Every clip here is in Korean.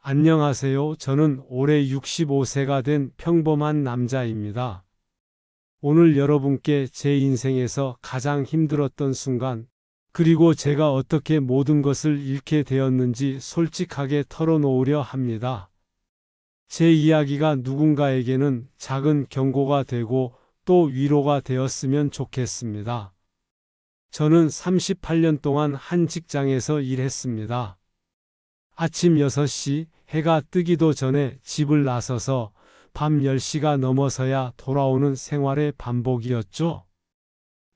안녕하세요. 저는 올해 65세가 된 평범한 남자입니다. 오늘 여러분께 제 인생에서 가장 힘들었던 순간, 그리고 제가 어떻게 모든 것을 잃게 되었는지 솔직하게 털어놓으려 합니다. 제 이야기가 누군가에게는 작은 경고가 되고 또 위로가 되었으면 좋겠습니다. 저는 38년 동안 한 직장에서 일했습니다. 아침 6시 해가 뜨기도 전에 집을 나서서 밤 10시가 넘어서야 돌아오는 생활의 반복이었죠.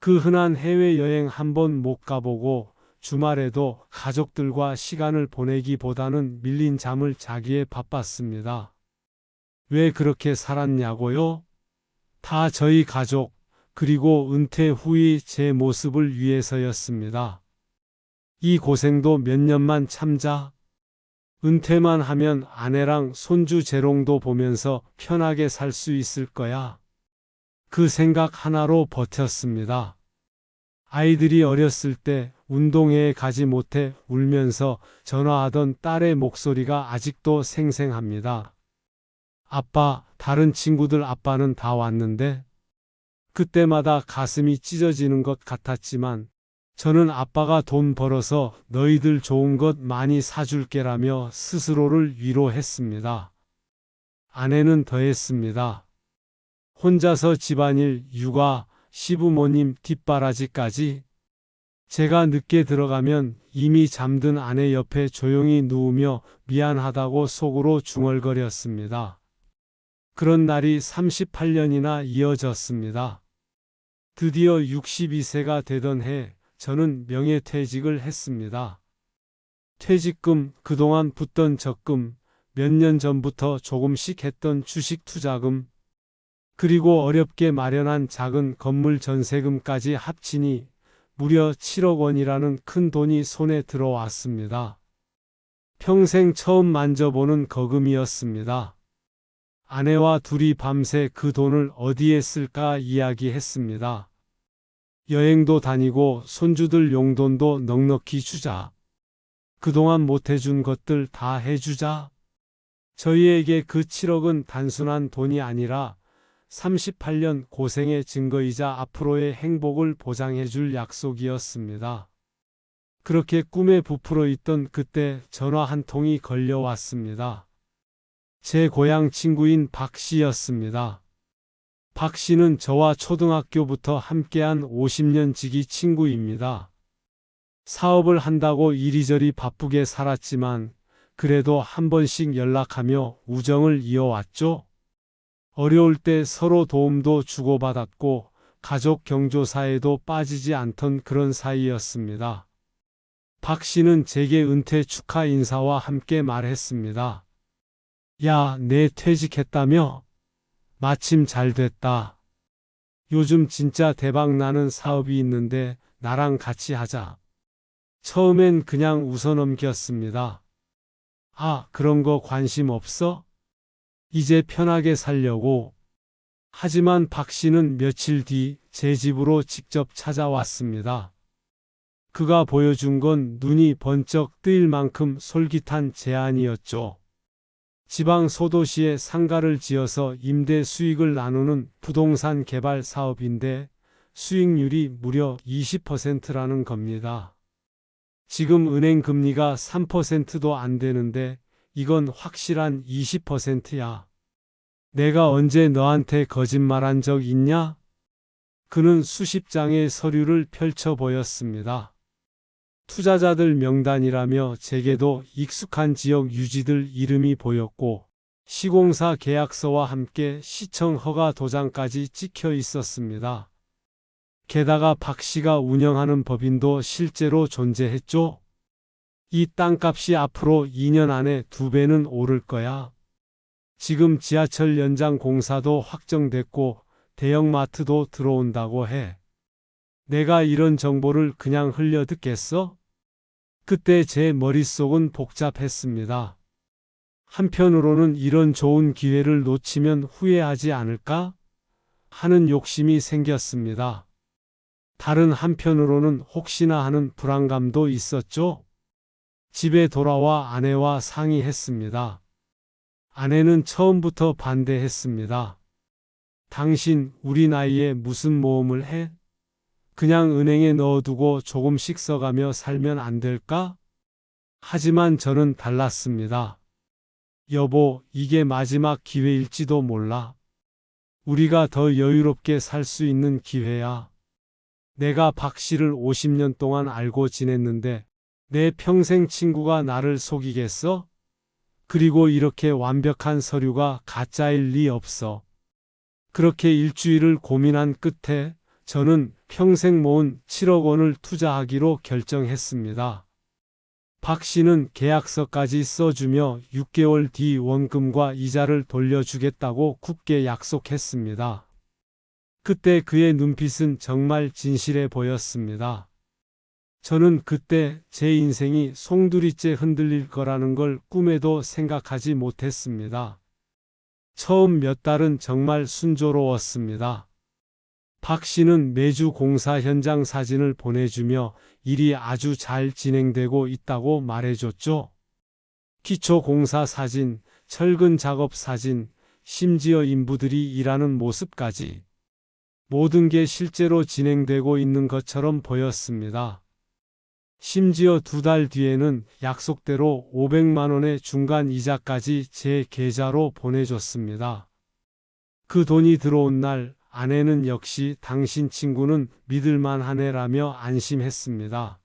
그 흔한 해외여행 한 번 못 가보고 주말에도 가족들과 시간을 보내기보다는 밀린 잠을 자기에 바빴습니다. 왜 그렇게 살았냐고요? 다 저희 가족, 그리고 은퇴 후의 제 모습을 위해서였습니다. 이 고생도 몇 년만 참자. 은퇴만 하면 아내랑 손주 재롱도 보면서 편하게 살 수 있을 거야. 그 생각 하나로 버텼습니다. 아이들이 어렸을 때 운동회에 가지 못해 울면서 전화하던 딸의 목소리가 아직도 생생합니다. 아빠, 다른 친구들 아빠는 다 왔는데? 그때마다 가슴이 찢어지는 것 같았지만 저는 아빠가 돈 벌어서 너희들 좋은 것 많이 사줄게라며 스스로를 위로했습니다. 아내는 더했습니다. 혼자서 집안일, 육아, 시부모님 뒷바라지까지. 제가 늦게 들어가면 이미 잠든 아내 옆에 조용히 누우며 미안하다고 속으로 중얼거렸습니다. 그런 날이 38년이나 이어졌습니다. 드디어 62세가 되던 해 저는 명예퇴직을 했습니다. 퇴직금, 그동안 붙던 적금, 몇 년 전부터 조금씩 했던 주식 투자금, 그리고 어렵게 마련한 작은 건물 전세금까지 합치니 무려 7억 원이라는 큰 돈이 손에 들어왔습니다. 평생 처음 만져보는 거금이었습니다. 아내와 둘이 밤새 그 돈을 어디에 쓸까 이야기했습니다. 여행도 다니고 손주들 용돈도 넉넉히 주자. 그동안 못해준 것들 다 해주자. 저희에게 그 7억은 단순한 돈이 아니라 38년 고생의 증거이자 앞으로의 행복을 보장해줄 약속이었습니다. 그렇게 꿈에 부풀어 있던 그때 전화 한 통이 걸려왔습니다. 제 고향 친구인 박 씨였습니다. 박 씨는 저와 초등학교부터 함께한 50년 지기 친구입니다. 사업을 한다고 이리저리 바쁘게 살았지만 그래도 한 번씩 연락하며 우정을 이어왔죠. 어려울 때 서로 도움도 주고받았고 가족 경조사에도 빠지지 않던 그런 사이였습니다. 박 씨는 제게 은퇴 축하 인사와 함께 말했습니다. 야, 내 퇴직했다며? 마침 잘 됐다. 요즘 진짜 대박 나는 사업이 있는데 나랑 같이 하자. 처음엔 그냥 웃어넘겼습니다. 아, 그런 거 관심 없어? 이제 편하게 살려고. 하지만 박 씨는 며칠 뒤 제 집으로 직접 찾아왔습니다. 그가 보여준 건 눈이 번쩍 뜨일 만큼 솔깃한 제안이었죠. 지방 소도시에 상가를 지어서 임대 수익을 나누는 부동산 개발 사업인데 수익률이 무려 20%라는 겁니다. 지금 은행 금리가 3%도 안 되는데 이건 확실한 20%야. 내가 언제 너한테 거짓말한 적 있냐? 그는 수십 장의 서류를 펼쳐 보였습니다. 투자자들 명단이라며 제게도 익숙한 지역 유지들 이름이 보였고 시공사 계약서와 함께 시청 허가 도장까지 찍혀 있었습니다. 게다가 박 씨가 운영하는 법인도 실제로 존재했죠. 이 땅값이 앞으로 2년 안에 2배는 오를 거야. 지금 지하철 연장 공사도 확정됐고 대형마트도 들어온다고 해. 내가 이런 정보를 그냥 흘려 듣겠어? 그때 제 머릿속은 복잡했습니다. 한편으로는 이런 좋은 기회를 놓치면 후회하지 않을까? 하는 욕심이 생겼습니다. 다른 한편으로는 혹시나 하는 불안감도 있었죠. 집에 돌아와 아내와 상의했습니다. 아내는 처음부터 반대했습니다. 당신 우리 나이에 무슨 모험을 해? 그냥 은행에 넣어두고 조금씩 써가며 살면 안 될까? 하지만 저는 달랐습니다. 여보, 이게 마지막 기회일지도 몰라. 우리가 더 여유롭게 살 수 있는 기회야. 내가 박 씨를 50년 동안 알고 지냈는데 내 평생 친구가 나를 속이겠어? 그리고 이렇게 완벽한 서류가 가짜일 리 없어. 그렇게 일주일을 고민한 끝에 저는 평생 모은 7억 원을 투자하기로 결정했습니다. 박 씨는 계약서까지 써주며 6개월 뒤 원금과 이자를 돌려주겠다고 굳게 약속했습니다. 그때 그의 눈빛은 정말 진실해 보였습니다. 저는 그때 제 인생이 송두리째 흔들릴 거라는 걸 꿈에도 생각하지 못했습니다. 처음 몇 달은 정말 순조로웠습니다. 박 씨는 매주 공사 현장 사진을 보내주며 일이 아주 잘 진행되고 있다고 말해줬죠. 기초 공사 사진, 철근 작업 사진, 심지어 인부들이 일하는 모습까지. 모든 게 실제로 진행되고 있는 것처럼 보였습니다. 심지어 2달 뒤에는 약속대로 500만 원의 중간 이자까지 제 계좌로 보내줬습니다. 그 돈이 들어온 날 아내는 역시 당신 친구는 믿을만한 애라며 안심했습니다.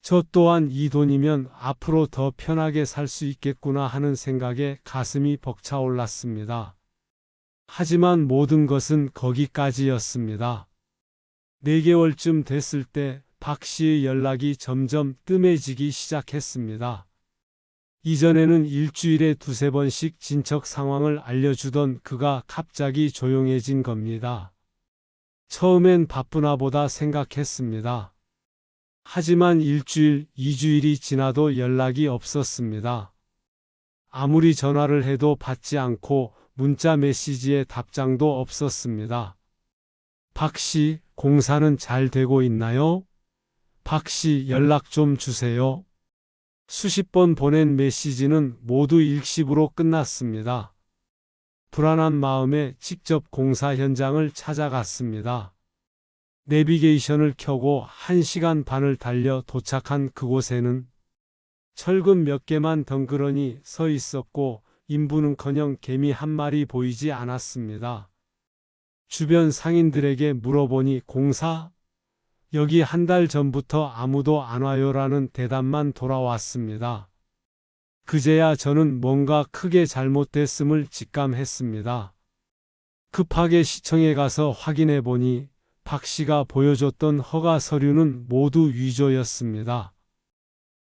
저 또한 이 돈이면 앞으로 더 편하게 살 수 있겠구나 하는 생각에 가슴이 벅차올랐습니다. 하지만 모든 것은 거기까지였습니다. 4개월쯤 됐을 때 박 씨의 연락이 점점 뜸해지기 시작했습니다. 이전에는 일주일에 2~3번씩 진척 상황을 알려주던 그가 갑자기 조용해진 겁니다. 처음엔 바쁘나 보다 생각했습니다. 하지만 1주일, 2주일이 지나도 연락이 없었습니다. 아무리 전화를 해도 받지 않고 문자 메시지에 답장도 없었습니다. 박 씨, 공사는 잘 되고 있나요? 박 씨, 연락 좀 주세요. 수십 번 보낸 메시지는 모두 일십으로 끝났습니다. 불안한 마음에 직접 공사 현장을 찾아갔습니다. 내비게이션을 켜고 1시간 반을 달려 도착한 그곳에는 철근 몇 개만 덩그러니 서 있었고 인부는커녕 개미 한 마리 보이지 않았습니다. 주변 상인들에게 물어보니 공사? 여기 1달 전부터 아무도 안 와요라는 대답만 돌아왔습니다. 그제야 저는 뭔가 크게 잘못됐음을 직감했습니다. 급하게 시청에 가서 확인해 보니 박 씨가 보여줬던 허가 서류는 모두 위조였습니다.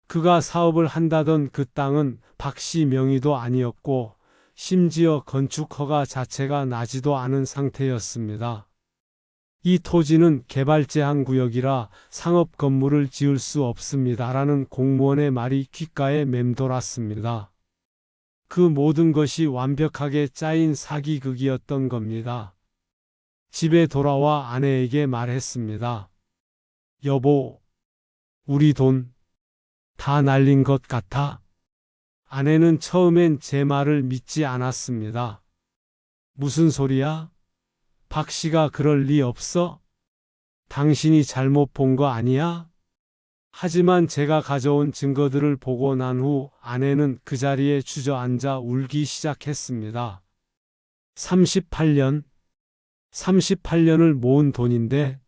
그가 사업을 한다던 그 땅은 박 씨 명의도 아니었고 심지어 건축 허가 자체가 나지도 않은 상태였습니다. 이 토지는 개발 제한 구역이라 상업 건물을 지을 수 없습니다라는 공무원의 말이 귓가에 맴돌았습니다. 그 모든 것이 완벽하게 짜인 사기극이었던 겁니다. 집에 돌아와 아내에게 말했습니다. 여보, 우리 돈 다 날린 것 같아. 아내는 처음엔 제 말을 믿지 않았습니다. 무슨 소리야? 박 씨가 그럴 리 없어? 당신이 잘못 본 거 아니야? 하지만 제가 가져온 증거들을 보고 난 후 아내는 그 자리에 주저앉아 울기 시작했습니다. 38년을 모은 돈인데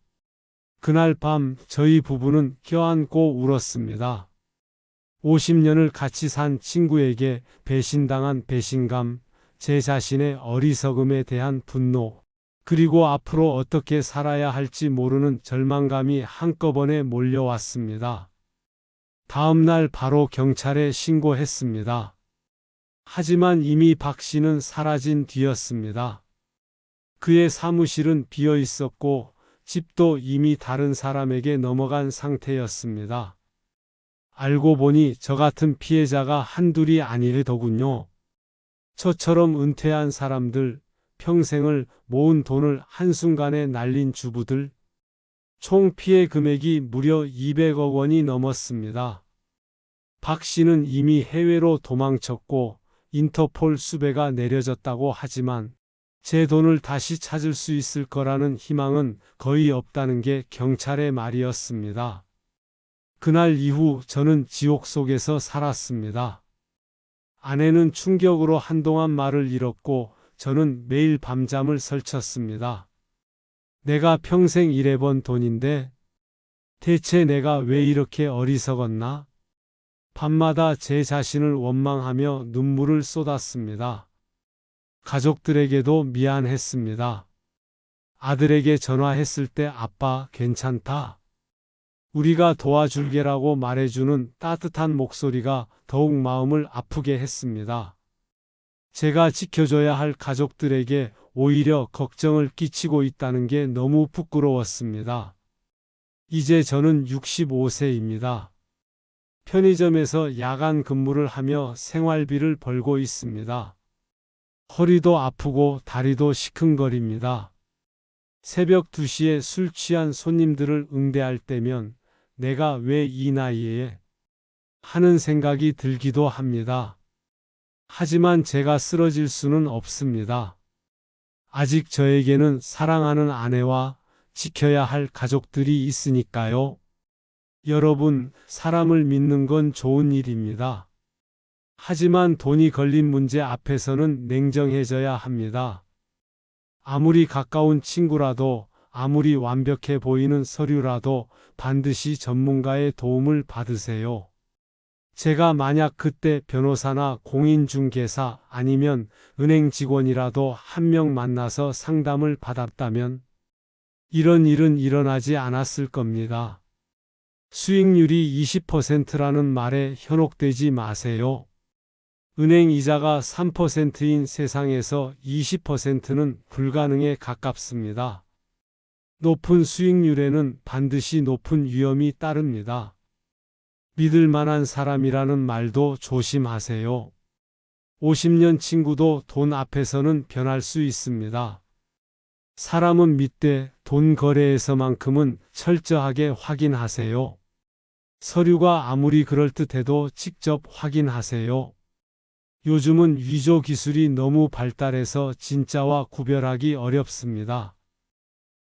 그날 밤 저희 부부는 껴안고 울었습니다. 50년을 같이 산 친구에게 배신당한 배신감, 제 자신의 어리석음에 대한 분노, 그리고 앞으로 어떻게 살아야 할지 모르는 절망감이 한꺼번에 몰려왔습니다. 다음 날 바로 경찰에 신고했습니다. 하지만 이미 박 씨는 사라진 뒤였습니다. 그의 사무실은 비어 있었고 집도 이미 다른 사람에게 넘어간 상태였습니다. 알고 보니 저 같은 피해자가 한둘이 아니더군요. 저처럼 은퇴한 사람들, 평생을 모은 돈을 한순간에 날린 주부들, 총 피해 금액이 무려 200억 원이 넘었습니다. 박 씨는 이미 해외로 도망쳤고 인터폴 수배가 내려졌다고 하지만 제 돈을 다시 찾을 수 있을 거라는 희망은 거의 없다는 게 경찰의 말이었습니다. 그날 이후 저는 지옥 속에서 살았습니다. 아내는 충격으로 한동안 말을 잃었고 저는 매일 밤잠을 설쳤습니다. 내가 평생 일해본 돈인데 대체 내가 왜 이렇게 어리석었나? 밤마다 제 자신을 원망하며 눈물을 쏟았습니다. 가족들에게도 미안했습니다. 아들에게 전화했을 때 아빠 괜찮다. 우리가 도와줄게라고 말해주는 따뜻한 목소리가 더욱 마음을 아프게 했습니다. 제가 지켜줘야 할 가족들에게 오히려 걱정을 끼치고 있다는 게 너무 부끄러웠습니다. 이제 저는 65세입니다. 편의점에서 야간 근무를 하며 생활비를 벌고 있습니다. 허리도 아프고 다리도 시큰거립니다. 새벽 2시에 술 취한 손님들을 응대할 때면 내가 왜 이 나이에 하는 생각이 들기도 합니다. 하지만 제가 쓰러질 수는 없습니다. 아직 저에게는 사랑하는 아내와 지켜야 할 가족들이 있으니까요. 여러분, 사람을 믿는 건 좋은 일입니다. 하지만 돈이 걸린 문제 앞에서는 냉정해져야 합니다. 아무리 가까운 친구라도, 아무리 완벽해 보이는 서류라도 반드시 전문가의 도움을 받으세요. 제가 만약 그때 변호사나 공인중개사 아니면 은행 직원이라도 한 명 만나서 상담을 받았다면 이런 일은 일어나지 않았을 겁니다. 수익률이 20%라는 말에 현혹되지 마세요. 은행 이자가 3%인 세상에서 20%는 불가능에 가깝습니다. 높은 수익률에는 반드시 높은 위험이 따릅니다. 믿을 만한 사람이라는 말도 조심하세요. 50년 친구도 돈 앞에서는 변할 수 있습니다. 사람은 믿되 돈 거래에서만큼은 철저하게 확인하세요. 서류가 아무리 그럴듯해도 직접 확인하세요. 요즘은 위조 기술이 너무 발달해서 진짜와 구별하기 어렵습니다.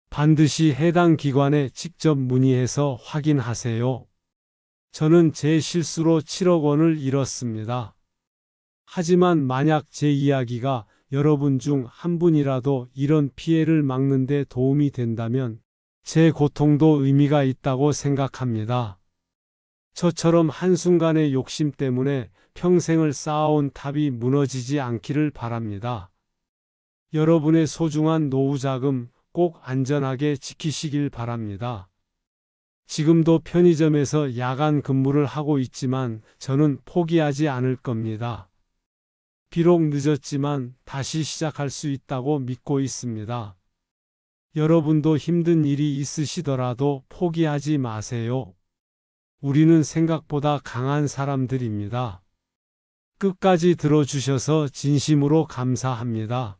반드시 해당 기관에 직접 문의해서 확인하세요. 저는 제 실수로 7억 원을 잃었습니다. 하지만 만약 제 이야기가 여러분 중 한 분이라도 이런 피해를 막는 데 도움이 된다면 제 고통도 의미가 있다고 생각합니다. 저처럼 한순간의 욕심 때문에 평생을 쌓아온 탑이 무너지지 않기를 바랍니다. 여러분의 소중한 노후 자금 꼭 안전하게 지키시길 바랍니다. 지금도 편의점에서 야간 근무를 하고 있지만 저는 포기하지 않을 겁니다. 비록 늦었지만 다시 시작할 수 있다고 믿고 있습니다. 여러분도 힘든 일이 있으시더라도 포기하지 마세요. 우리는 생각보다 강한 사람들입니다. 끝까지 들어주셔서 진심으로 감사합니다.